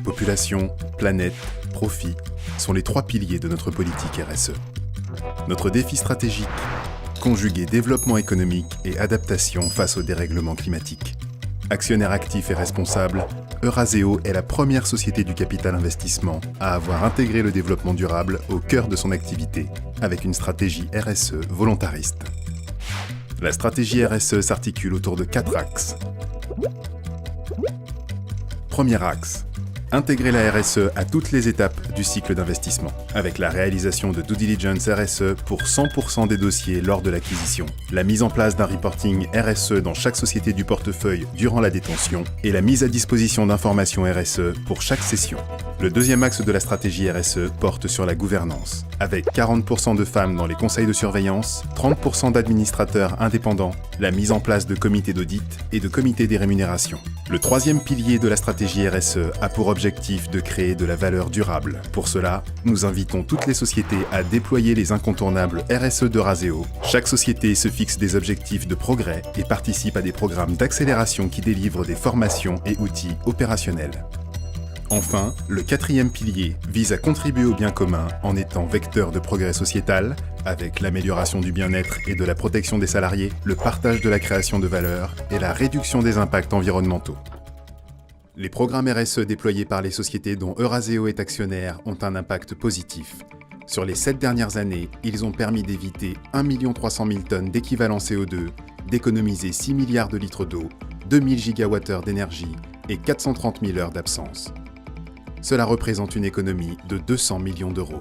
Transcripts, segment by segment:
Population, planète, profit sont les trois piliers de notre politique RSE. Notre défi stratégique, conjuguer développement économique et adaptation face au dérèglement climatique. Actionnaire actif et responsable, Eurazeo est la première société du capital investissement à avoir intégré le développement durable au cœur de son activité, avec une stratégie RSE volontariste. La stratégie RSE s'articule autour de 4 axes. Premier axe. Intégrer la RSE à toutes les étapes du cycle d'investissement, avec la réalisation de due diligence RSE pour 100% des dossiers lors de l'acquisition, la mise en place d'un reporting RSE dans chaque société du portefeuille durant la détention et la mise à disposition d'informations RSE pour chaque cession. Le deuxième axe de la stratégie RSE porte sur la gouvernance, avec 40% de femmes dans les conseils de surveillance, 30% d'administrateurs indépendants, la mise en place de comités d'audit et de comités des rémunérations. Le troisième pilier de la stratégie RSE a pour objectif de créer de la valeur durable. Pour cela, nous invitons toutes les sociétés à déployer les incontournables RSE d'Eurazeo. Chaque société se fixe des objectifs de progrès et participe à des programmes d'accélération qui délivrent des formations et outils opérationnels. Enfin, le quatrième pilier vise à contribuer au bien commun en étant vecteur de progrès sociétal, avec l'amélioration du bien-être et de la protection des salariés, le partage de la création de valeur et la réduction des impacts environnementaux. Les programmes RSE déployés par les sociétés dont Eurazeo est actionnaire ont un impact positif. Sur les 7 dernières années, ils ont permis d'éviter 1 300 000 tonnes d'équivalent CO2, d'économiser 6 milliards de litres d'eau, 2000 gigawattheures d'énergie et 430 000 heures d'absence. Cela représente une économie de 200 millions d'euros.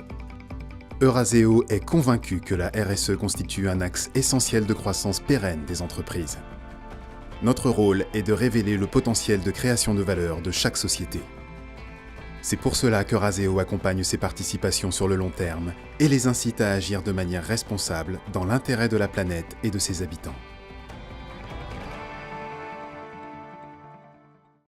Eurazeo est convaincu que la RSE constitue un axe essentiel de croissance pérenne des entreprises. Notre rôle est de révéler le potentiel de création de valeur de chaque société. C'est pour cela qu'Eurazeo accompagne ses participations sur le long terme et les incite à agir de manière responsable dans l'intérêt de la planète et de ses habitants.